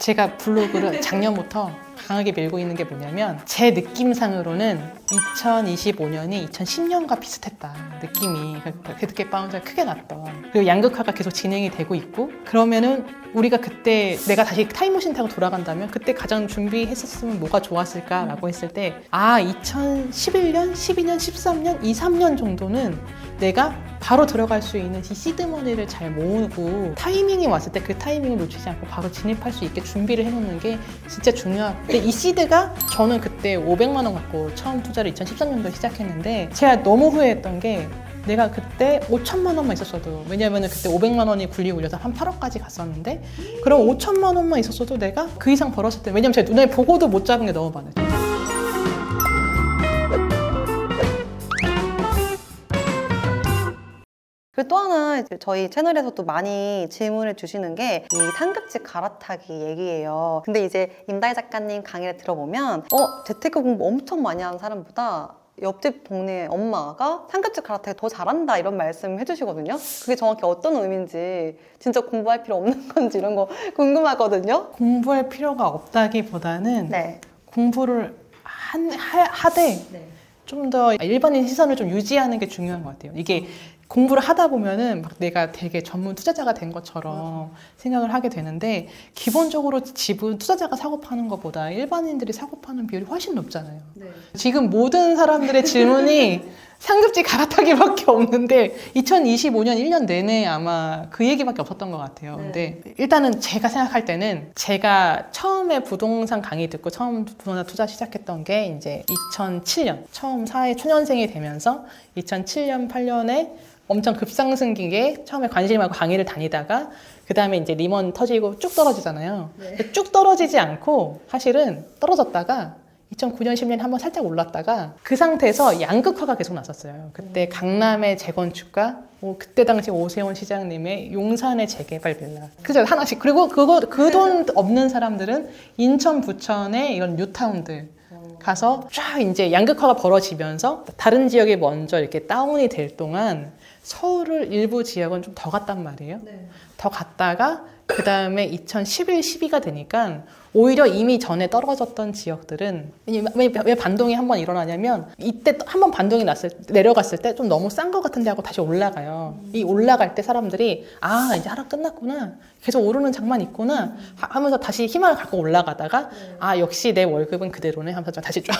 제가 블로그를 작년부터 강하게 밀고 있는 게 뭐냐면 제 느낌상으로는 2025년이 2010년과 비슷했다 느낌이 그렇게 바운스가 크게 났던 그리고 양극화가 계속 진행이 되고 있고 그러면은 우리가 그때 내가 다시 타임머신 타고 돌아간다면 그때 가장 준비했었으면 뭐가 좋았을까라고 했을 때 2011년, 12년, 13년, 2, 3년 정도는 내가 바로 들어갈 수 있는 이 시드머니를 잘 모으고 타이밍이 왔을 때 그 타이밍을 놓치지 않고 바로 진입할 수 있게 준비를 해놓는 게 진짜 중요하고 근데 이 시드가 저는 그때 500만 원 갖고 처음 투자를 2013년도에 시작했는데 제가 너무 후회했던 게 내가 그때 5천만 원만 있었어도 왜냐면 그때 500만 원이 굴리 굴려서 한 8억까지 갔었는데 그럼 5천만 원만 있었어도 내가 그 이상 벌었을 때 왜냐면 제가 눈에 보고도 못 잡은 게 너무 많아요. 그리고 또 하나 이제 저희 채널에서도 많이 질문을 주시는 게 이 상급직 갈아타기 얘기예요. 근데 이제 임다희 작가님 강의를 들어보면 재테크 공부 엄청 많이 하는 사람보다 옆집 동네 엄마가 상급직 갈아타기 더 잘한다 이런 말씀 해주시거든요. 그게 정확히 어떤 의미인지 진짜 공부할 필요 없는 건지 이런 거 궁금하거든요. 공부할 필요가 없다기보다는 네. 공부를 하되 좀 더 일반인 시선을 좀 유지하는 게 중요한 것 같아요. 이게 공부를 하다 보면은 막 내가 되게 전문 투자자가 된 것처럼 생각을 하게 되는데 기본적으로 집은 투자자가 사고 파는 것보다 일반인들이 사고 파는 비율이 훨씬 높잖아요. 지금 모든 사람들의 질문이 상급직 갈아타기밖에 없는데 2025년 1년 내내 아마 그 얘기밖에 없었던 것 같아요. 근데 일단은 제가 생각할 때는 제가 처음에 부동산 강의 듣고 처음 부동산 투자 시작했던 게 이제 2007년 처음 사회 초년생이 되면서 2007년 8년에 엄청 급상승기에 게 처음에 관심하고 강의를 다니다가 그 다음에 이제 리먼 터지고 쭉 떨어지잖아요. 쭉 떨어지지 않고 사실은 떨어졌다가 2009년, 10년에 한번 살짝 올랐다가 그 상태에서 양극화가 계속 났었어요. 그때 강남의 재건축과 그때 당시 오세훈 시장님의 용산의 재개발 빌라. 그죠? 하나씩. 그리고 그 돈 없는 사람들은 인천, 부천의 이런 뉴타운들 가서 쫙 이제 양극화가 벌어지면서 다른 지역이 먼저 이렇게 다운이 될 동안 서울을 일부 지역은 좀 더 갔단 말이에요. 더 갔다가 그 다음에 2011, 12가 되니까 오히려 이미 전에 떨어졌던 지역들은 왜 반동이 한번 일어나냐면 이때 한번 반동이 내려갔을 때 좀 너무 싼 것 같은데 하고 다시 올라가요. 이 올라갈 때 사람들이 이제 하락 끝났구나. 계속 오르는 장만 있구나 하면서 다시 희망을 갖고 올라가다가 역시 내 월급은 그대로네 하면서 다시 쫙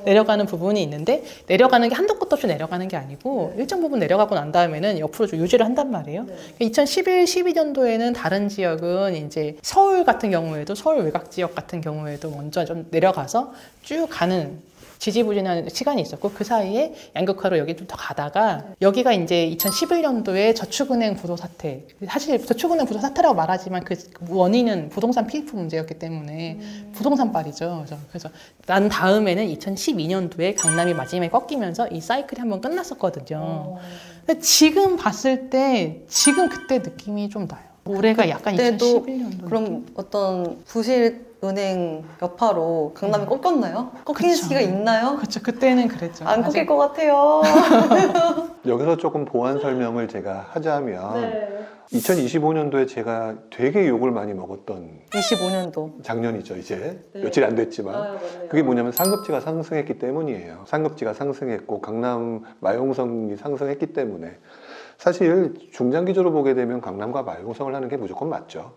내려가는 부분이 있는데 내려가는 게 한도 끝도 없이 내려가는 게 아니고 일정 부분 내려가고 난 다음에는 옆으로 좀 유지를 한단 말이에요. 2011, 12년도에는 다른 지역은 이제 서울 같은 경우에도 서울 외곽 지역 같은 경우에도 먼저 좀 내려가서 쭉 가는 지지부진한 시간이 있었고 그 사이에 양극화로 여기 좀 더 가다가 여기가 이제 2011년도에 저축은행 부도 사태 사실 저축은행 부도 사태라고 말하지만 그 원인은 부동산 PF 문제였기 때문에 부동산빨이죠. 그래서 난 다음에는 2012년도에 강남이 마지막에 꺾이면서 이 사이클이 한번 끝났었거든요. 근데 지금 봤을 때 지금 그때 느낌이 좀 나요. 올해가 약간 2011년도 그럼 어떤 부실 은행 여파로 강남이 꺾였나요? 꺾인 그쵸. 시기가 있나요? 그렇죠. 그때는 그랬죠. 안 꺾일 것 같아요. 여기서 조금 보완 설명을 제가 하자면 2025년도에 제가 되게 욕을 많이 먹었던 25년도. 작년이죠. 이제 며칠 안 됐지만 그게 뭐냐면 상급지가 상승했기 때문이에요. 상급지가 상승했고 강남 마용성이 상승했기 때문에 사실 중장기적으로 보게 되면 강남과 마용성을 하는 게 무조건 맞죠.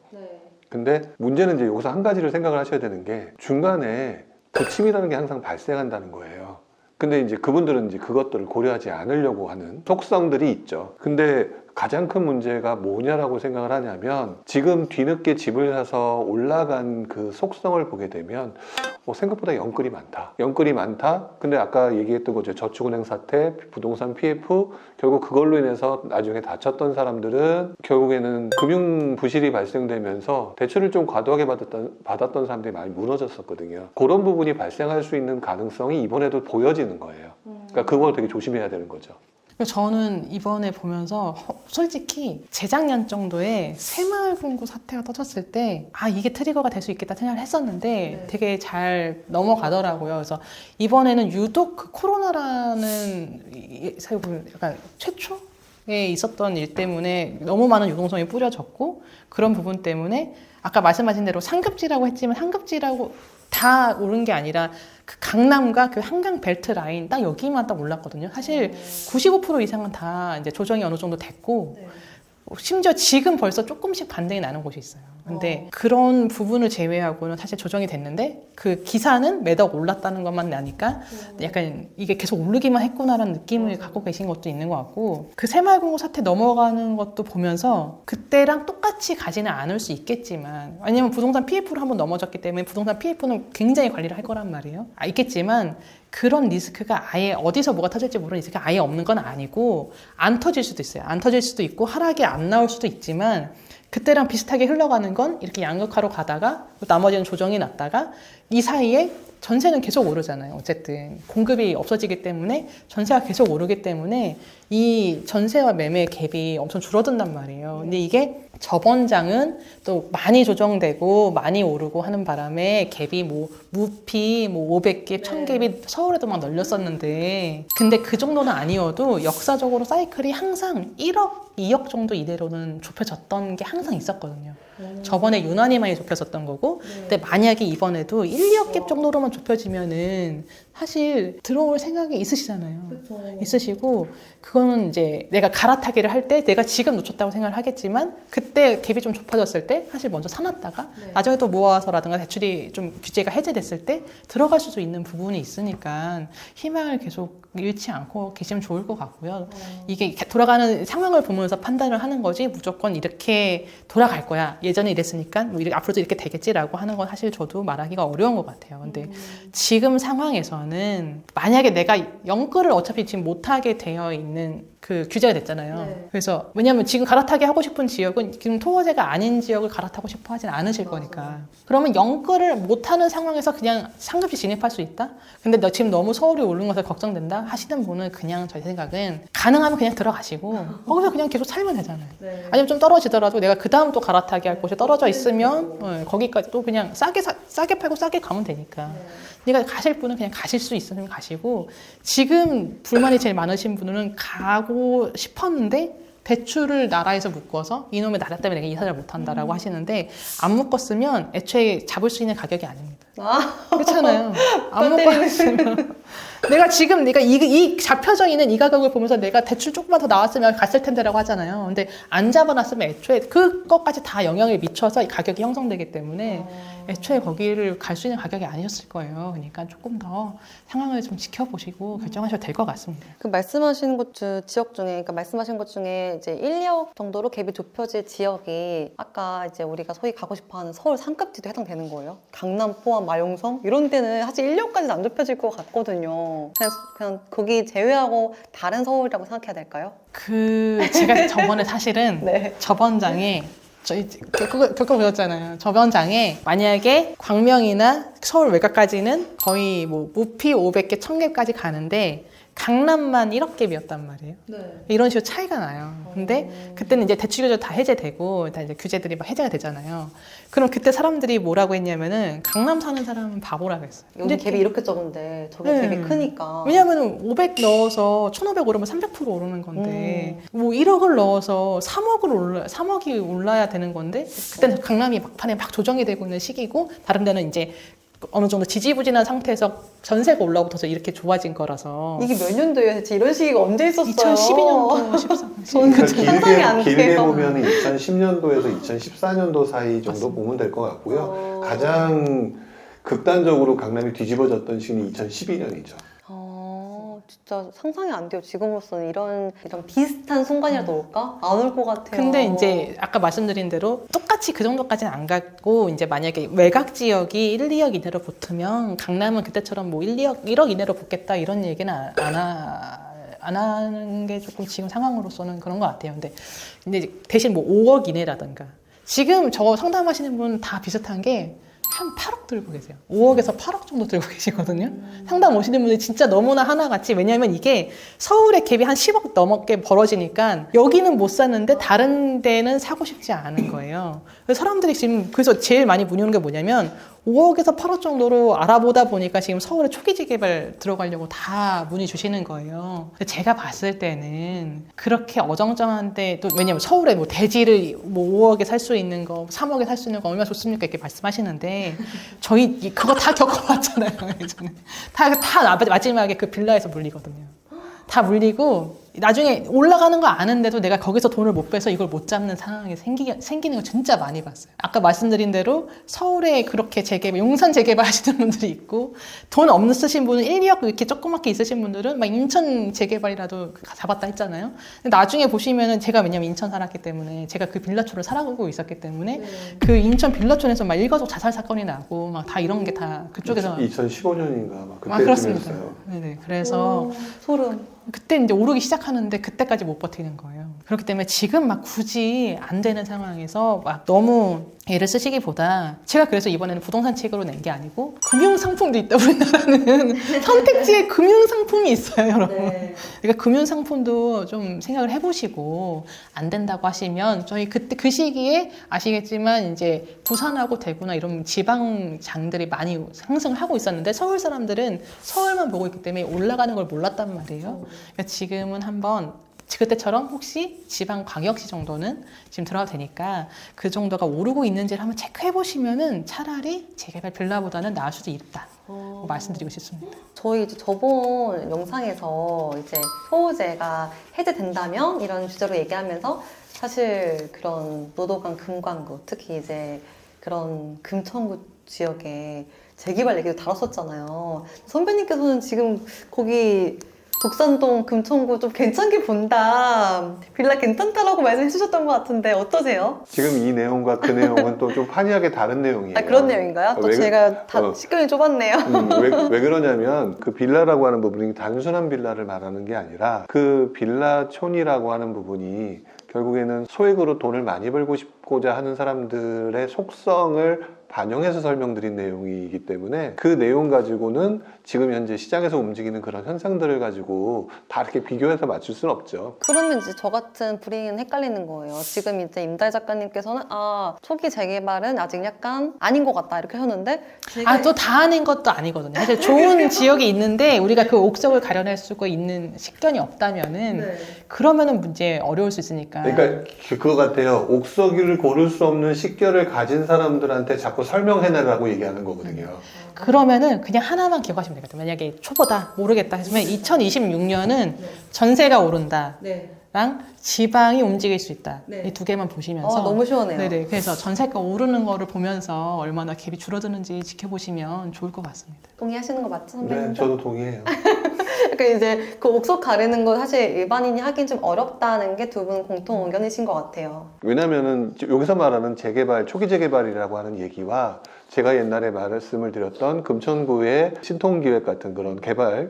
근데 문제는 이제 여기서 한 가지를 생각을 하셔야 되는 게 중간에 부침이라는 게 항상 발생한다는 거예요. 근데 이제 그분들은 이제 그것들을 고려하지 않으려고 하는 속성들이 있죠. 근데 가장 큰 문제가 뭐냐라고 생각을 하냐면 지금 뒤늦게 집을 사서 올라간 그 속성을 보게 되면 생각보다 영끌이 많다. 영끌이 많다. 근데 아까 얘기했던 거죠. 저축은행 사태, 부동산 PF 결국 그걸로 인해서 나중에 다쳤던 사람들은 결국에는 금융 부실이 발생되면서 대출을 좀 과도하게 받았던 사람들이 많이 무너졌었거든요. 그런 부분이 발생할 수 있는 가능성이 이번에도 보여지는 거예요. 그러니까 그걸 되게 조심해야 되는 거죠. 저는 이번에 보면서 솔직히 재작년 정도에 새마을금고 사태가 터졌을 때 이게 트리거가 될 수 있겠다 생각을 했었는데 되게 잘 넘어가더라고요. 그래서 이번에는 유독 그 코로나라는 약간 최초에 있었던 일 때문에 너무 많은 유동성이 뿌려졌고 그런 부분 때문에 아까 말씀하신 대로 상급지라고 했지만 상급지라고 다 오른 게 아니라 그 강남과 그 한강 벨트 라인 딱 여기만 딱 올랐거든요. 사실 95% 이상은 다 이제 조정이 어느 정도 됐고 심지어 지금 벌써 조금씩 반등이 나는 곳이 있어요. 근데 그런 부분을 제외하고는 사실 조정이 됐는데 그 기사는 매덕 올랐다는 것만 나니까 약간 이게 계속 오르기만 했구나라는 느낌을 갖고 계신 것도 있는 것 같고 그 새마을금고 사태 넘어가는 것도 보면서 그때랑 똑같이 가지는 않을 수 있겠지만 왜냐면 부동산 PF로 한번 넘어졌기 때문에 부동산 PF는 굉장히 관리를 할 거란 말이에요. 있겠지만 그런 리스크가 아예 어디서 뭐가 터질지 모르는 리스크가 아예 없는 건 아니고 안 터질 수도 있어요. 안 터질 수도 있고 하락이 안 나올 수도 있지만 그때랑 비슷하게 흘러가는 건 이렇게 양극화로 가다가 나머지는 조정이 났다가 이 사이에 전세는 계속 오르잖아요. 어쨌든 공급이 없어지기 때문에 전세가 계속 오르기 때문에 이 전세와 매매 갭이 엄청 줄어든단 말이에요. 근데 이게 저번 장은 또 많이 조정되고 많이 오르고 하는 바람에 갭이 뭐 무피 뭐 500갭, 1000갭이 서울에도 막 널렸었는데 근데 그 정도는 아니어도 역사적으로 사이클이 항상 1억, 2억 정도 이내로는 좁혀졌던 게 항상 있었거든요. 저번에 유난히 많이 좁혀졌던 거고 근데 만약에 이번에도 1, 2억 갭 정도로만 좁혀지면은 사실 들어올 생각이 있으시잖아요. 있으시고 그거는 이제 내가 갈아타기를 할 때 내가 지금 놓쳤다고 생각을 하겠지만 그때 갭이 좀 좁아졌을 때 사실 먼저 사놨다가 나중에 또 모아서라든가 대출이 좀 규제가 해제됐을 때 들어갈 수도 있는 부분이 있으니까 희망을 계속 잃지 않고 계시면 좋을 것 같고요. 이게 돌아가는 상황을 보면서 판단을 하는 거지 무조건 이렇게 돌아갈 거야. 예전에 이랬으니까 뭐 앞으로도 이렇게 되겠지라고 하는 건 사실 저도 말하기가 어려운 것 같아요. 근데 지금 상황에서는 만약에 내가 영끌을 어차피 지금 못하게 되어 있는 그 규제가 됐잖아요. 그래서 왜냐하면 지금 갈아타기 하고 싶은 지역은 지금 토호제가 아닌 지역을 갈아타고 싶어 하진 않으실 거니까. 그러면 영끌을 못하는 상황에서 그냥 상급지 진입할 수 있다? 근데 너 지금 너무 서울이 오른 것에 걱정된다? 하시는 분은 그냥 제 생각은 가능하면 그냥 들어가시고 거기서 그냥 계속 살면 되잖아요. 아니면 좀 떨어지더라도 내가 그 다음 또 갈아타기 할 곳이 떨어져 있으면 거기까지 또 그냥 싸게 팔고 싸게 가면 되니까. 내가 가실 분은 그냥 가실 수 있으면 가시고 지금 불만이 제일 많으신 분은 가고 싶었는데 대출을 나라에서 묶어서 이놈의 나라 때문에 내가 이사를 못한다라고 하시는데 안 묶었으면 애초에 잡을 수 있는 가격이 아닙니다. 그렇잖아요. 안 묶었으면 내가 지금 이 잡혀져 있는 이 가격을 보면서 내가 대출 조금만 더 나왔으면 갔을 텐데라고 하잖아요. 근데 안 잡아놨으면 애초에 그것까지 다 영향을 미쳐서 이 가격이 형성되기 때문에 애초에 거기를 갈 수 있는 가격이 아니었을 거예요. 그러니까 조금 더 상황을 좀 지켜보시고 결정하셔도 될 것 같습니다. 그 말씀하신 것 지역 중에, 그러니까 말씀하신 것 중에 이제 1, 2억 정도로 갭이 좁혀질 지역이 아까 이제 우리가 소위 가고 싶어하는 서울 상급지도 해당되는 거예요. 강남, 포항, 마용성 이런 데는 사실 1, 2억까지는 안 좁혀질 것 같거든요. 그냥 거기 제외하고 다른 서울이라고 생각해야 될까요? 제가 저번에 사실은 네. 저번 장에 저희 겪어보셨잖아요. 저번 장에 만약에 광명이나 서울 외곽까지는 거의 뭐 무피 500개, 1000개까지 가는데 강남만 1억 갭이었단 말이에요. 이런 식으로 차이가 나요. 근데 그때는 이제 대출 규제 다 해제되고 다 이제 규제들이 막 해제가 되잖아요. 그럼 그때 사람들이 뭐라고 했냐면은 강남 사는 사람은 바보라고 했어요. 여기 갭이 이렇게 적은데 저게 갭이 크니까. 왜냐면 500 넣어서 1500 오르면 300% 오르는 건데 뭐 1억을 넣어서 3억이 올라야 되는 건데 그때는 강남이 막판에 막 조정이 되고 있는 시기고 다른 데는 이제 어느 정도 지지부진한 상태에서 전세가 올라오고서 이렇게 좋아진 거라서 이게 몇 년도예요? 대체 이런 시기가 언제 있었어요? 2012년도 13. 저는 상상이 안 돼요. 길게 보면 2010년도에서 2014년도 사이 정도 보면 될 것 같고요. 가장 극단적으로 강남이 뒤집어졌던 시기는 2012년이죠. 진짜 상상이 안 돼요. 지금으로서는 이런 비슷한 순간이라도 올까? 안 올 것 같아요. 근데 이제 아까 말씀드린 대로 똑같이 그 정도까지는 안 갔고 이제 만약에 외곽 지역이 1, 2억 이내로 붙으면 강남은 그때처럼 뭐 1억 이내로 붙겠다 이런 얘기는 안 하는 게 조금 지금 상황으로서는 그런 것 같아요. 근데 대신 뭐 5억 이내라든가 지금 저 상담하시는 분 다 비슷한 게 한 8억 들고 계세요. 5억에서 8억 정도 들고 계시거든요. 상담 오시는 분들이 진짜 너무나 하나같이 왜냐하면 이게 서울의 갭이 한 10억 넘게 벌어지니까 여기는 못 샀는데 다른 데는 사고 싶지 않은 거예요. 그래서 사람들이 지금 그래서 제일 많이 문의 오는 게 뭐냐면 5억에서 8억 정도로 알아보다 보니까 지금 서울에 초기 재개발 들어가려고 다 문의 주시는 거예요. 근데 제가 봤을 때는 그렇게 어정쩡한데 또 왜냐면 서울에 뭐 대지를 뭐 5억에 살 수 있는 거, 3억에 살 수 있는 거 얼마나 좋습니까? 이렇게 말씀하시는데 저희 그거 다 겪어봤잖아요. 예전에. 다 마지막에 그 빌라에서 물리거든요. 다 물리고 나중에 올라가는 거 아는데도 내가 거기서 돈을 못 빼서 이걸 못 잡는 상황이 생기는 거 진짜 많이 봤어요. 아까 말씀드린 대로 서울에 그렇게 재개발, 용산 재개발 하시는 분들이 있고 돈 없으신 분은 1, 2억 이렇게 조그맣게 있으신 분들은 막 인천 재개발이라도 잡았다 했잖아요. 근데 나중에 보시면은 제가 왜냐면 인천 살았기 때문에 제가 그 빌라촌을 살아가고 있었기 때문에 그 인천 빌라촌에서 막 일가족 자살 사건이 나고 막 다 이런 게 다 그쪽에서 2015년인가 막 그렇습니다. 그때쯤이었어요. 네네. 그래서 소름. 그때 이제 오르기 시작하는데 그때까지 못 버티는 거예요. 그렇기 때문에 지금 막 굳이 안 되는 상황에서 막 너무 애를 쓰시기보다 제가 그래서 이번에는 부동산 책으로 낸 게 아니고 금융상품도 있다. 우리나라는 선택지에 금융상품이 있어요, 여러분. 네. 그러니까 금융상품도 좀 생각을 해보시고 안 된다고 하시면 저희 그때 그 시기에 아시겠지만 이제 부산하고 대구나 이런 지방장들이 많이 상승을 하고 있었는데 서울 사람들은 서울만 보고 있기 때문에 올라가는 걸 몰랐단 말이에요. 그러니까 지금은 한번 그때처럼 혹시 지방 광역시 정도는 지금 들어가도 되니까 그 정도가 오르고 있는지를 한번 체크해 보시면은 차라리 재개발 빌라보다는 나을 수도 있다. 말씀드리고 싶습니다. 저희 이제 저번 영상에서 이제 소호제가 해제된다면 이런 주제로 얘기하면서 사실 그런 노도강 금광구 특히 이제 그런 금천구 지역에 재개발 얘기도 다뤘었잖아요. 선배님께서는 지금 거기 독산동 금천구 좀 괜찮게 본다. 빌라 괜찮다라고 말씀해 주셨던 것 같은데 어떠세요? 지금 이 내용과 그 내용은 또 좀 판이하게 다른 내용이에요. 아, 그런 내용인가요? 또 왜 제가 다 식견이 좁았네요. 왜 그러냐면 그 빌라라고 하는 부분이 단순한 빌라를 말하는 게 아니라 그 빌라촌이라고 하는 부분이 결국에는 소액으로 돈을 많이 벌고 싶고자 하는 사람들의 속성을 반영해서 설명드린 내용이기 때문에 그 내용 가지고는 지금 현재 시장에서 움직이는 그런 현상들을 가지고 다 이렇게 비교해서 맞출 수는 없죠. 그러면 이제 저 같은 불이는 헷갈리는 거예요. 지금 이제 임달 작가님께서는 초기 재개발은 아직 약간 아닌 것 같다 이렇게 하는데 또 다 아닌 것도 아니거든요. 사실 좋은 지역이 있는데 우리가 그 옥석을 가려낼 수가 있는 식견이 없다면은 그러면은 문제 어려울 수 있으니까. 그러니까 그거 같아요. 옥석이를 고를 수 없는 식견을 가진 사람들한테 자꾸 설명해내라고 얘기하는 거거든요. 그러면은 그냥 하나만 기억하시면 되거든요. 만약에 초보다 모르겠다 했으면 2026년은 전세가 오른다. 랑 지방이 움직일 수 있다. 이 두 개만 보시면서 너무 시원해요. 네네. 그래서 전세가 오르는 거를 보면서 얼마나 갭이 줄어드는지 지켜보시면 좋을 것 같습니다. 동의하시는 거 맞죠, 선배님? 네, 저도 동의해요. 그러니까 이제 그 옥석 가르는 거 사실 일반인이 하긴 좀 어렵다는 게 두 분 공통 의견이신 것 같아요. 왜냐면은 여기서 말하는 재개발, 초기 재개발이라고 하는 얘기와 제가 옛날에 말씀을 드렸던 금천구의 신통기획 같은 그런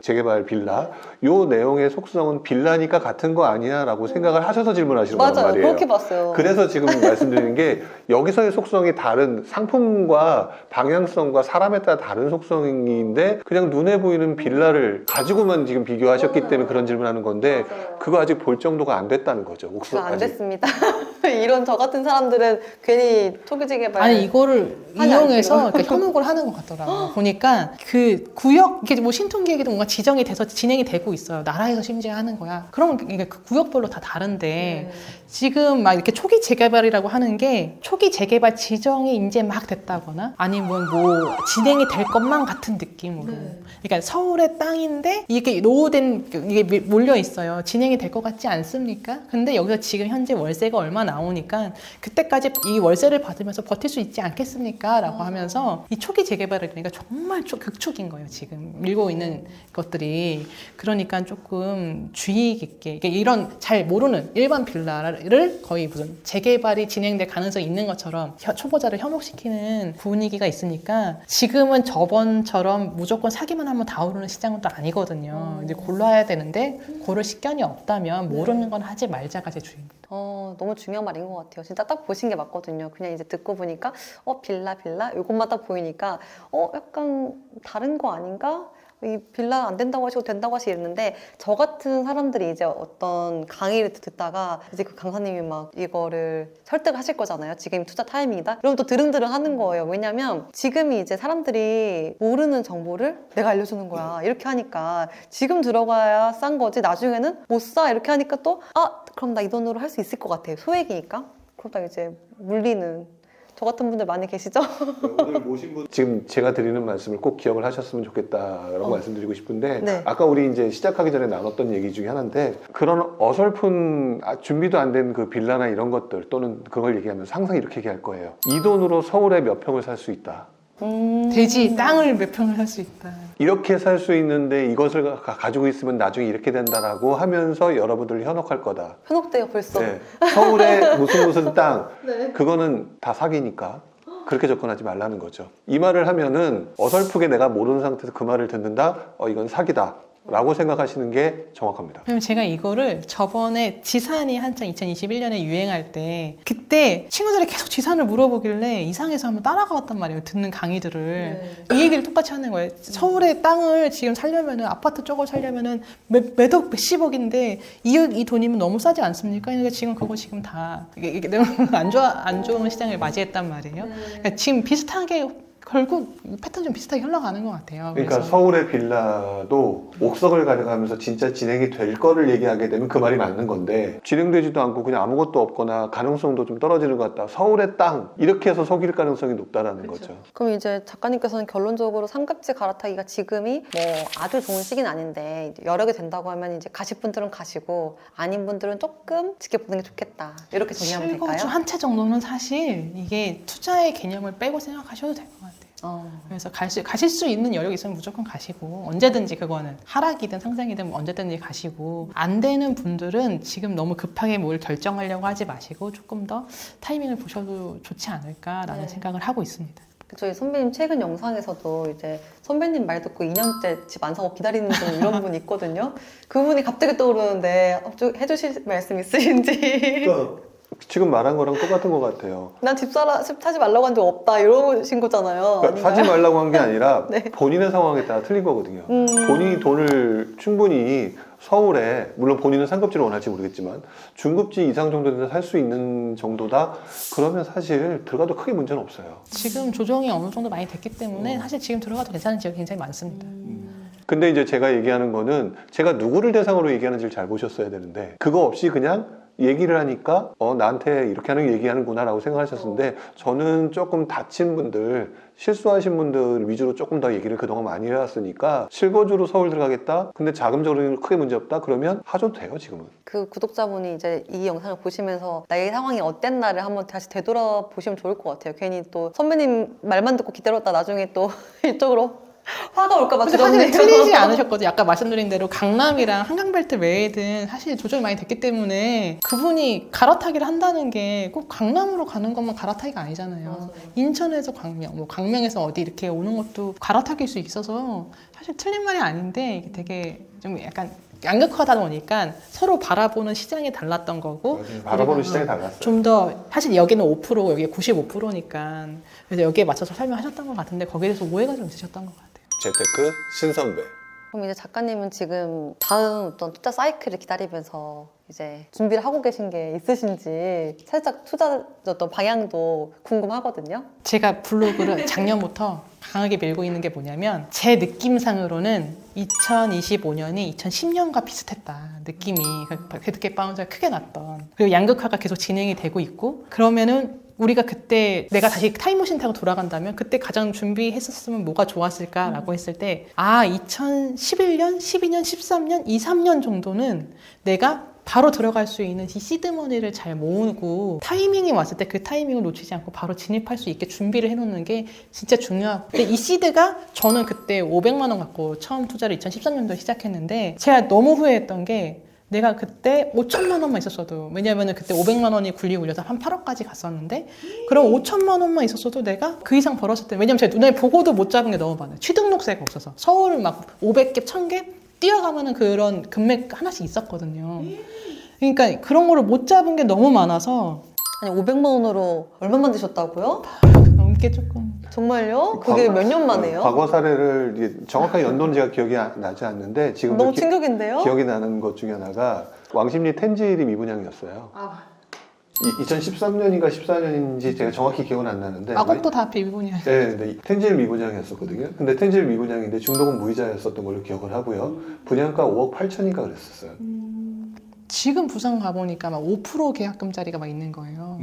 재개발 빌라 요 내용의 속성은 빌라니까 같은 거 아니야 라고 생각을 하셔서 질문하시는 거란 맞아요. 말이에요. 그렇게 봤어요. 그래서 지금 말씀드리는 게 여기서의 속성이 다른 상품과 방향성과 사람에 따라 다른 속성인데 그냥 눈에 보이는 빌라를 가지고만 지금 비교하셨기 때문에 그런 질문하는 건데 그거 아직 볼 정도가 안 됐다는 거죠. 안 됐습니다. 이런 저 같은 사람들은 괜히 초기 재개발 아니 이거를 하지 이용해서 않기로. 이렇게 현혹을 하는 것 같더라고요. 보니까 그 구역 이게 뭐 신통기획에도 뭔가 지정이 돼서 진행이 되고 있어요. 나라에서 심지어 하는 거야. 그럼 이게 그 구역별로 다 다른데 지금 막 이렇게 초기 재개발이라고 하는 게 초기 재개발 지정이 이제 막 됐다거나 아니면 뭐 진행이 될 것만 같은 느낌으로. 그러니까 서울의 땅인데 이게 노후된 이게 몰려 있어요. 진행이 될 것 같지 않습니까? 근데 여기서 지금 현재 월세가 얼마 나오니까 그때까지 이 월세를 받으면서 버틸 수 있지 않겠습니까? 라고 하면서 이 초기 재개발을 그러니까 정말 극초기인 거예요. 지금 밀고 있는 것들이. 그러니까 조금 주의 깊게 그러니까 이런 잘 모르는 일반 빌라를 거의 무슨 재개발이 진행될 가능성이 있는 것처럼 초보자를 현혹시키는 분위기가 있으니까 지금은 저번처럼 무조건 사기만 하면 다 오르는 시장은 또 아니거든요. 이제 골라야 되는데 고를 식견이 없다면 모르는 건 하지 말자가 제 주의입니다. 너무 중요한 말인 것 같아요. 진짜 딱 보신 게 맞거든요. 그냥 이제 듣고 보니까 빌라 이것만 딱 보이니까 약간 다른 거 아닌가? 이 빌라 안 된다고 하시고 된다고 하시고 이랬는데 저 같은 사람들이 이제 어떤 강의를 듣다가 이제 그 강사님이 막 이거를 설득하실 거잖아요. 지금이 투자 타이밍이다. 그럼 또 드릉드릉 하는 거예요. 왜냐면 지금이 이제 사람들이 모르는 정보를 내가 알려주는 거야. 이렇게 하니까 지금 들어가야 싼 거지 나중에는 못 사. 이렇게 하니까 또 그럼 나 이 돈으로 할 수 있을 것 같아. 소액이니까. 그러다 이제 물리는 저 같은 분들 많이 계시죠? 오늘 모신 분 지금 제가 드리는 말씀을 꼭 기억을 하셨으면 좋겠다라고 말씀드리고 싶은데 네. 아까 우리 이제 시작하기 전에 나눴던 얘기 중에 하나인데 그런 어설픈 준비도 안 된 그 빌라나 이런 것들 또는 그걸 얘기하면서 항상 이렇게 얘기할 거예요. 이 돈으로 서울에 몇 평을 살 수 있다. 돼지 땅을 몇 평을 살 수 있다. 이렇게 살 수 있는데 이것을 가지고 있으면 나중에 이렇게 된다라고 하면서 여러분들을 현혹할 거다. 현혹돼요 벌써. 네. 서울에 무슨 땅 네. 그거는 다 사기니까 그렇게 접근하지 말라는 거죠. 이 말을 하면은 어설프게 내가 모르는 상태에서 그 말을 듣는다? 이건 사기다 라고 생각하시는 게 정확합니다. 왜냐면 제가 이거를 저번에 지산이 한창 2021년에 유행할 때 그때 친구들이 계속 지산을 물어보길래 이상해서 한번 따라가 봤단 말이에요. 듣는 강의들을. 이 얘기를 똑같이 하는 거예요. 서울의 땅을 지금 살려면은 아파트 쪽을 살려면은 몇억 몇십억인데 이 돈이면 너무 싸지 않습니까? 그러니까 지금 그거 지금 다 이게 너무 안 좋은 시장을 맞이했단 말이에요. 그러니까 지금 비슷하게 결국 패턴 좀 비슷하게 흘러가는 것 같아요. 그러니까 그래서. 서울의 빌라도 옥석을 가져가면서 진짜 진행이 될 거를 얘기하게 되면 그 말이 맞는 건데 진행되지도 않고 그냥 아무것도 없거나 가능성도 좀 떨어지는 것 같다. 서울의 땅 이렇게 해서 속일 가능성이 높다라는 거죠. 그럼 이제 작가님께서는 결론적으로 상급지 갈아타기가 지금이 뭐 아주 좋은 시기는 아닌데 여러 개 된다고 하면 이제 가실 분들은 가시고 아닌 분들은 조금 지켜보는 게 좋겠다. 이렇게 정리하면 될까요? 실거주 한 채 정도는 사실 이게 투자의 개념을 빼고 생각하셔도 될 것 같아요. 그래서 가실 수 있는 여력이 있으면 무조건 가시고 언제든지 그거는 하락이든 상승이든 언제든지 가시고 안 되는 분들은 지금 너무 급하게 뭘 결정하려고 하지 마시고 조금 더 타이밍을 보셔도 좋지 않을까라는 생각을 하고 있습니다. 저희 선배님 최근 영상에서도 이제 선배님 말 듣고 2년째 집 안 사고 기다리는 분 이런 분 있거든요. 그분이 갑자기 떠오르는데 좀 해주실 말씀 있으신지. 지금 말한 거랑 똑같은 것 같아요. 난 집 사지 말라고 한 적 없다 이러신 거잖아요. 그러니까 사지 말라고 한 게 아니라 네. 본인의 상황에 따라 틀린 거거든요. 본인이 돈을 충분히 서울에 물론 본인은 상급지를 원할지 모르겠지만 중급지 이상 정도 되면 살 수 있는 정도다. 그러면 사실 들어가도 크게 문제는 없어요. 지금 조정이 어느 정도 많이 됐기 때문에 사실 지금 들어가도 괜찮은 지역이 굉장히 많습니다. 근데 이제 제가 얘기하는 거는 제가 누구를 대상으로 얘기하는지를 잘 보셨어야 되는데 그거 없이 그냥 얘기를 하니까 나한테 이렇게 하는 얘기하는구나 라고 생각하셨는데 저는 조금 다친 분들 실수하신 분들 위주로 조금 더 얘기를 그동안 많이 해왔으니까 실거주로 서울 들어가겠다 근데 자금적으로 크게 문제 없다 그러면 하셔도 돼요 지금은. 그 구독자분이 이제 이 영상을 보시면서 나의 상황이 어땠나를 한번 다시 되돌아보시면 좋을 것 같아요. 괜히 또 선배님 말만 듣고 기다렸다 나중에 또 이쪽으로 화가 올까봐 근데 사실 틀리지 않으셨거든요. 아까 말씀드린 대로 강남이랑 한강벨트 외에든 사실 조정이 많이 됐기 때문에 그분이 갈아타기를 한다는 게 꼭 강남으로 가는 것만 갈아타기가 아니잖아요. 맞아요. 인천에서 광명, 뭐 강명에서 어디 이렇게 오는 것도 갈아타기일 수 있어서 사실 틀린 말이 아닌데 이게 되게 좀 약간 양극화다 보니까 서로 바라보는 시장이 달랐던 거고 바라보는 시장이 달랐어요. 좀 더 사실 여기는 5% 여기 95%니까 그래서 여기에 맞춰서 설명하셨던 것 같은데 거기에 대해서 오해가 좀 있으셨던 것 같아요. 재테크 신선배. 그럼 이제 작가님은 지금 다음 어떤 투자 사이클을 기다리면서 이제 준비를 하고 계신 게 있으신지 살짝 투자 어떤 방향도 궁금하거든요. 제가 블로그를 작년부터 강하게 밀고 있는 게 뭐냐면 제 느낌상으로는 2025년이 2010년과 비슷했다. 느낌이 데드캣 바운스가 크게 났던 그리고 양극화가 계속 진행이 되고 있고 그러면은 우리가 그때 내가 다시 타임머신 타고 돌아간다면 그때 가장 준비했었으면 뭐가 좋았을까라고 했을 때 2011년, 12년, 13년, 2, 3년 정도는 내가 바로 들어갈 수 있는 이 시드머니를 잘 모으고 타이밍이 왔을 때 그 타이밍을 놓치지 않고 바로 진입할 수 있게 준비를 해놓는 게 진짜 중요하고 근데 이 시드가 저는 그때 500만 원 갖고 처음 투자를 2013년도에 시작했는데 제가 너무 후회했던 게 내가 그때 5천만 원만 있었어도 왜냐면은 그때 500만 원이 굴려서 한 8억까지 갔었는데 그럼 5천만 원만 있었어도 내가 그 이상 벌었을 때 왜냐면 제가 눈에 보고도 못 잡은 게 너무 많아요. 취등록세가 없어서 서울 막 500개, 1000개 뛰어가면은 그런 금액 하나씩 있었거든요. 그러니까 그런 거를 못 잡은 게 너무 많아서 아니 500만 원으로 얼마 만드셨다고요? 넘게 조금 정말요? 그게 몇 년 만에요? 과거 사례를 이제 정확하게 연도는 제가 기억이 나지 않는데 지금 너무 충격인데요? 기억이 나는 것 중에 하나가 왕십리 텐질이 미분양이었어요. 2013년인가 14년인지 제가 정확히 기억은 안 나는데 마곡도 다 비분이야. 네, 근데 텐질 미분양이었었거든요. 근데 텐질 미분양인데 중도금 무이자였었던 걸로 기억을 하고요. 분양가 5억 8천인가 그랬었어요. 지금 부산 가보니까 막 5% 계약금짜리가 막 있는 거예요.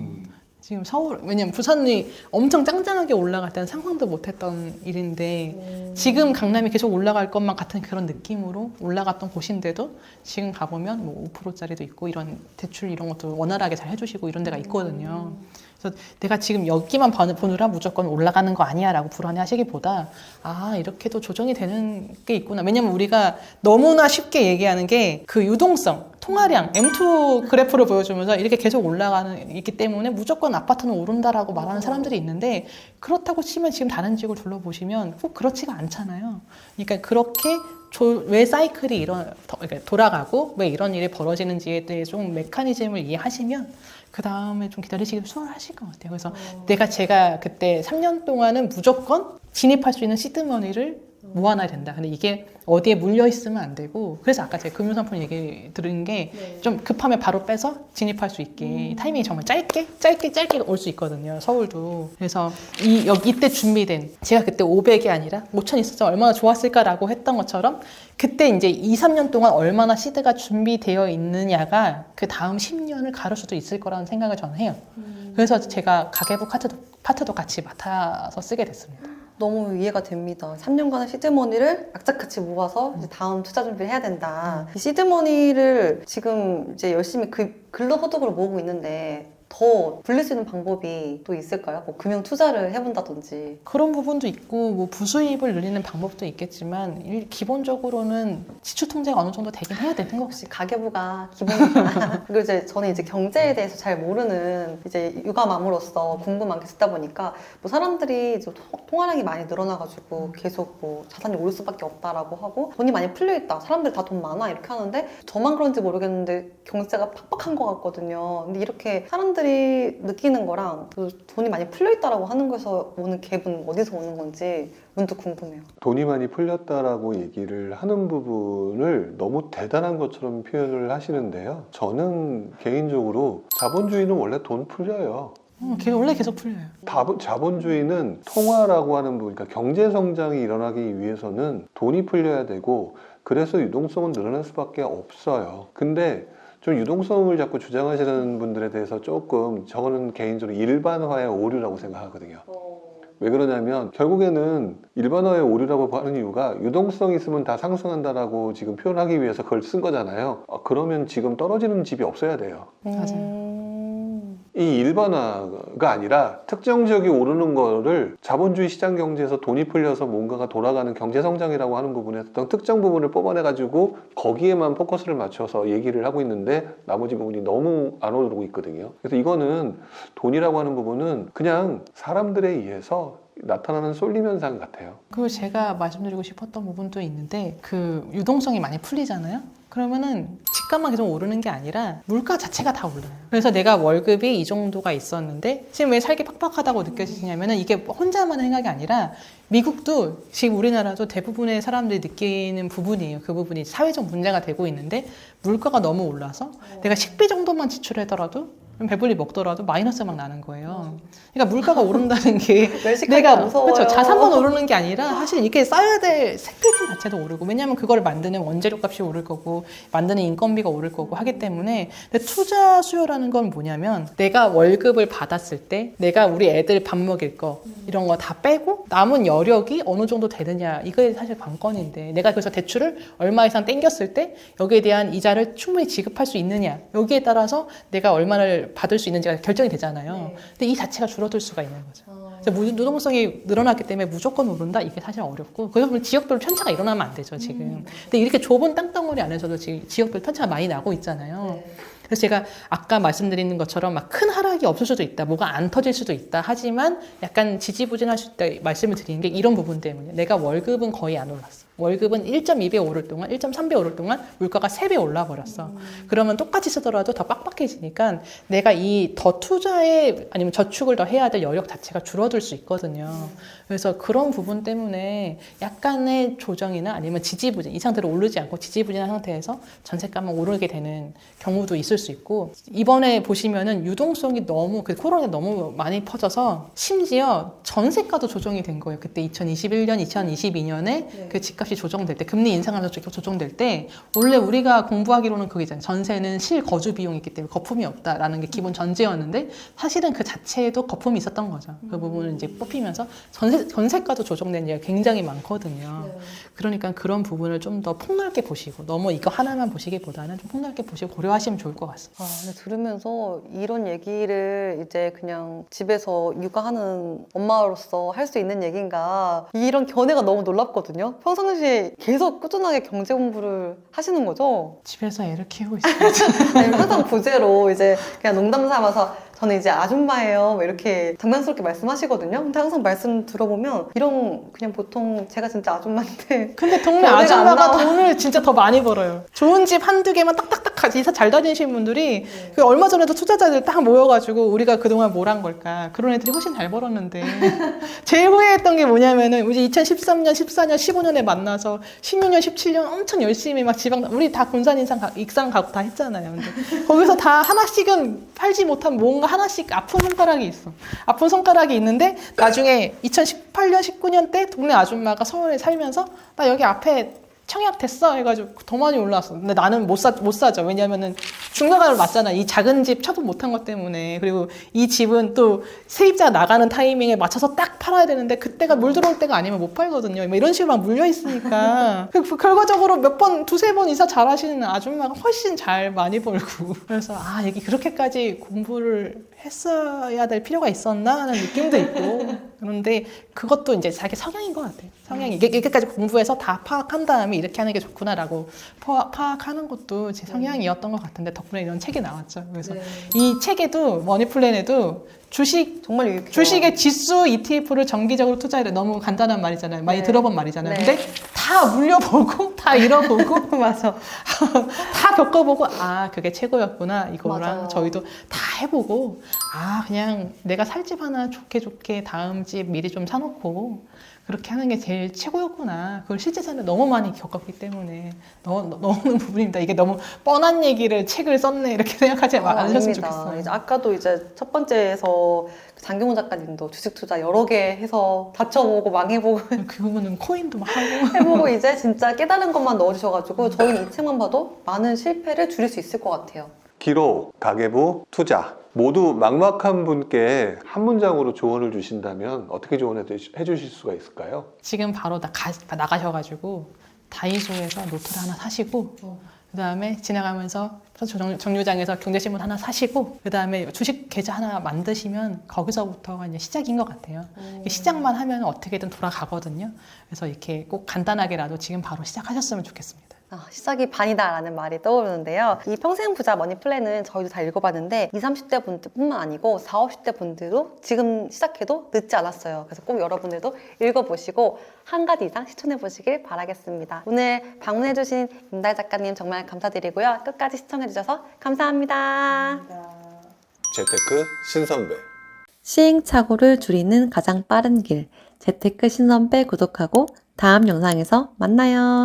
지금 서울, 왜냐면 부산이 엄청 짱짱하게 올라갈 때는 상상도 못했던 일인데 지금 강남이 계속 올라갈 것만 같은 그런 느낌으로 올라갔던 곳인데도 지금 가보면 뭐 5%짜리도 있고 이런 대출 이런 것도 원활하게 잘 해주시고 이런 데가 있거든요. 그래서 내가 지금 여기만 보느라 무조건 올라가는 거 아니야 라고 불안해하시기보다 아 이렇게도 조정이 되는 게 있구나. 왜냐면 우리가 너무나 쉽게 얘기하는 게 그 유동성 통화량 M2 그래프를 보여주면서 이렇게 계속 있기 때문에 무조건 아파트는 오른다라고 말하는 사람들이 있는데 그렇다고 치면 지금 다른 지역을 둘러보시면 꼭 그렇지가 않잖아요. 그러니까 그렇게 왜 사이클이 돌아가고 왜 이런 일이 벌어지는지에 대해 좀 메커니즘을 이해하시면 그 다음에 좀 기다리시기 수월하실 것 같아요. 그래서 제가 그때 3년 동안은 무조건 진입할 수 있는 시드머니를 모아놔야 된다. 근데 이게 어디에 물려 있으면 안 되고 그래서 아까 제가 금융상품 얘기 들은 게 좀 급하면 바로 빼서 진입할 수 있게 타이밍이 정말 짧게 올 수 있거든요. 서울도. 그래서 이때 준비된 제가 그때 500이 아니라 5천 있었으면 얼마나 좋았을까라고 했던 것처럼 그때 이제 2, 3년 동안 얼마나 시드가 준비되어 있느냐가 그 다음 10년을 가를 수도 있을 거라는 생각을 저는 해요. 그래서 제가 가계부 파트도 같이 맡아서 쓰게 됐습니다. 너무 이해가 됩니다. 3년간의 시드머니를 악착같이 모아서 이제 다음 투자 준비를 해야 된다. 이 시드머니를 지금 이제 열심히 근로소득으로 모으고 있는데 더 불릴 수 있는 방법이 또 있을까요? 뭐 금융 투자를 해본다든지. 그런 부분도 있고 뭐 부수입을 늘리는 방법도 있겠지만 기본적으로는 지출 통제가 어느 정도 되긴 해야 되는 거 혹시 가계부가 기본이구나. 그리고 이제 저는 이제 경제에 대해서 잘 모르는 이제 육아맘으로서 궁금한 게 있다 보니까 뭐 사람들이 이제 통화량이 많이 늘어나가지고 계속 뭐 자산이 오를 수밖에 없다라고 하고 돈이 많이 풀려 있다. 사람들 다 돈 많아 이렇게 하는데 저만 그런지 모르겠는데 경제가 팍팍한 것 같거든요. 근데 이렇게 사람들이 느끼는 거랑 그 돈이 많이 풀려 있다라고 하는 거에서 오는 갭은 어디서 오는 건지 문득 궁금해요. 돈이 많이 풀렸다라고 얘기를 하는 부분을 너무 대단한 것처럼 표현을 하시는데요. 저는 개인적으로 자본주의는 원래 돈 풀려요. 원래 계속 풀려요. 자본주의는 통화라고 하는 부분, 그러니까 경제 성장이 일어나기 위해서는 돈이 풀려야 되고 그래서 유동성은 늘어날 수밖에 없어요. 근데 좀 유동성을 자꾸 주장하시는 분들에 대해서 조금 저는 개인적으로 일반화의 오류라고 생각하거든요. 왜 그러냐면 결국에는 일반화의 오류라고 하는 이유가 유동성이 있으면 다 상승한다라고 지금 표현하기 위해서 그걸 쓴 거잖아요. 그러면 지금 떨어지는 집이 없어야 돼요. 맞아요. 이 일반화가 아니라 특정 지역이 오르는 거를 자본주의 시장 경제에서 돈이 풀려서 뭔가가 돌아가는 경제 성장이라고 하는 부분에서 어떤 특정 부분을 뽑아내 가지고 거기에만 포커스를 맞춰서 얘기를 하고 있는데 나머지 부분이 너무 안 오르고 있거든요. 그래서 이거는 돈이라고 하는 부분은 그냥 사람들에 의해서 나타나는 쏠림 현상 같아요. 그리고 제가 말씀드리고 싶었던 부분도 있는데 그 유동성이 많이 풀리잖아요. 그러면은 집값만 계속 오르는 게 아니라 물가 자체가 다 올라요. 그래서 내가 월급이 이 정도가 있었는데 지금 왜 살기 팍팍하다고 느껴지냐면은 이게 혼자만의 생각이 아니라 미국도 지금 우리나라도 대부분의 사람들이 느끼는 부분이에요. 그 부분이 사회적 문제가 되고 있는데 물가가 너무 올라서 내가 식비 정도만 지출하더라도 배불리 먹더라도 마이너스 막 나는 거예요. 그러니까 물가가 오른다는 게 내가 무서워요. 그렇죠. 자산만 오르는 게 아니라 사실 이게 쌓여야 될 생필품 자체도 오르고 왜냐하면 그걸 만드는 원재료 값이 오를 거고 만드는 인건비가 오를 거고 하기 때문에 근데 투자 수요라는 건 뭐냐면 내가 월급을 받았을 때 내가 우리 애들 밥 먹일 거 이런 거 다 빼고 남은 여력이 어느 정도 되느냐 이게 사실 관건인데 내가 그래서 대출을 얼마 이상 땡겼을 때 여기에 대한 이자를 충분히 지급할 수 있느냐 여기에 따라서 내가 얼마를 받을 수 있는지가 결정이 되잖아요. 네. 근데 이 자체가 줄어들 수가 있는 거죠. 유동성이 늘어났기 때문에 무조건 오른다? 이게 사실 어렵고 그래서 보면 지역별로 편차가 일어나면 안 되죠 지금. 근데 이렇게 좁은 땅덩어리 안에서도 지금 지역별 편차가 많이 나고 있잖아요. 네. 그래서 제가 아까 말씀드리는 것처럼 막 큰 하락이 없을 수도 있다. 뭐가 안 터질 수도 있다. 하지만 약간 지지부진할 수 있다 말씀을 드리는 게 이런 부분 때문에 내가 월급은 거의 안 올랐어. 월급은 1.2배 오를 동안, 1.3배 오를 동안 물가가 3배 올라 버렸어. 그러면 똑같이 쓰더라도 더 빡빡해지니까 내가 이 더 투자에 아니면 저축을 더 해야 될 여력 자체가 줄어들 수 있거든요. 그래서 그런 부분 때문에 약간의 조정이나 아니면 지지부진, 이 상태로 오르지 않고 지지부진한 상태에서 전세가만 오르게 되는 경우도 있을 수 있고, 이번에 보시면은 유동성이 너무, 그 코로나 너무 많이 퍼져서 심지어 전세가도 조정이 된 거예요. 그때 2021년, 2022년에 그 집값이 조정될 때, 금리 인상하면서 조정될 때, 원래 우리가 공부하기로는 그게 있잖아요. 전세는 실거주 비용이 있기 때문에 거품이 없다라는 게 기본 전제였는데, 사실은 그 자체에도 거품이 있었던 거죠. 그 부분은 이제 뽑히면서 전세가도 조정된 예가 굉장히 많거든요. 그러니까 그런 부분을 좀 더 폭넓게 보시고, 너무 이거 하나만 보시기보다는 좀 폭넓게 보시고 고려하시면 좋을 것 같습니다. 근데 들으면서 이런 얘기를 이제 그냥 집에서 육아하는 엄마로서 할 수 있는 얘기인가, 이런 견해가 너무 놀랍거든요. 평상시에 계속 꾸준하게 경제 공부를 하시는 거죠? 집에서 애를 키우고 있습니다. 아니면 항상 부재로 이제 그냥 농담 삼아서 저는 이제 아줌마예요 뭐 이렇게 장난스럽게 말씀하시거든요. 근데 항상 말씀 들어보면 이런 그냥 보통 제가 진짜 아줌마인데 근데 동네 견해가 안 아줌마가 나와. 돈을 진짜 더 많이 벌어요. 좋은 집 한두 개만 딱딱딱 가지 이사 잘 다니시는 분들이 그 얼마 전에도 투자자들 딱 모여가지고 우리가 그동안 뭘 한 걸까, 그런 애들이 훨씬 잘 벌었는데 제일 후회했던 게 뭐냐면은 우리 2013년, 14년, 15년에 만나서 16년, 17년 엄청 열심히 막 지방, 우리 다 군산 익산 가고 다 했잖아요. 근데 거기서 다 하나씩은 팔지 못한 뭔가 하나씩 아픈 손가락이 있어. 아픈 손가락이 있는데 나중에 2018년, 19년 때 동네 아줌마가 서울에 살면서 나 여기 앞에 청약 됐어 해가지고 더 많이 올라왔어. 근데 나는 못 사죠. 왜냐면은 중간가를 맞잖아. 이 작은 집 처분 못한 것 때문에. 그리고 이 집은 또 세입자가 나가는 타이밍에 맞춰서 딱 팔아야 되는데 그때가 물 들어올 때가 아니면 못 팔거든요. 뭐 이런 식으로 막 물려 있으니까. 결과적으로 몇 번, 두세 번 이사 잘 하시는 아줌마가 훨씬 잘 많이 벌고. 그래서 이게 그렇게까지 공부를 했어야 될 필요가 있었나 하는 느낌도 있고. 그런데 그것도 이제 자기 성향인 것 같아요. 성향이. 이렇게까지 공부해서 다 파악한 다음에 이렇게 하는 게 좋구나라고 파악하는 것도 제 성향이었던 것 같은데 덕분에 이런 책이 나왔죠. 그래서 이 책에도, 머니플랜에도 정말 유익해요. 주식의 지수 ETF를 정기적으로 투자해야 돼. 너무 간단한 말이잖아요. 많이 들어본 말이잖아요. 네. 근데 다 물려보고, 다 잃어보고, 맞아. 다 겪어보고, 그게 최고였구나. 이거랑 맞아요. 저희도 다 해보고, 그냥 내가 살 집 하나 좋게 다음 집 미리 좀 사놓고, 그렇게 하는 게 제일 최고였구나. 그걸 실제 삶에 너무 많이 겪었기 때문에 넣는 부분입니다. 이게 너무 뻔한 얘기를 책을 썼네 이렇게 생각하지 않으셨으면 아닙니다. 좋겠어요. 이제 아까도 이제 첫 번째에서 장경호 작가님도 주식 투자 여러 개 해서 다쳐보고 망해보고 그 부분은 코인도 막 하고 해보고 이제 진짜 깨달은 것만 넣어주셔가지고 저희는 이 책만 봐도 많은 실패를 줄일 수 있을 것 같아요. 기록, 가계부, 투자 모두 막막한 분께 한 문장으로 조언을 주신다면 어떻게 조언해 주실 수가 있을까요? 지금 바로 나가셔가지고 다이소에서 노트를 하나 사시고 그 다음에 지나가면서 정류장에서 경제신문 하나 사시고 그 다음에 주식 계좌 하나 만드시면 거기서부터가 이제 시작인 것 같아요. 시작만 하면 어떻게든 돌아가거든요. 그래서 이렇게 꼭 간단하게라도 지금 바로 시작하셨으면 좋겠습니다. 시작이 반이다라는 말이 떠오르는데요. 이 평생 부자 머니 플랜은 저희도 다 읽어봤는데 20, 30대 분들뿐만 아니고 40, 50대 분들도 지금 시작해도 늦지 않았어요. 그래서 꼭 여러분들도 읽어보시고 한 가지 이상 시청해보시길 바라겠습니다. 오늘 방문해주신 임다혜 작가님 정말 감사드리고요. 끝까지 시청해주셔서 감사합니다. 재테크 신선배. 시행착오를 줄이는 가장 빠른 길 재테크 신선배 구독하고 다음 영상에서 만나요.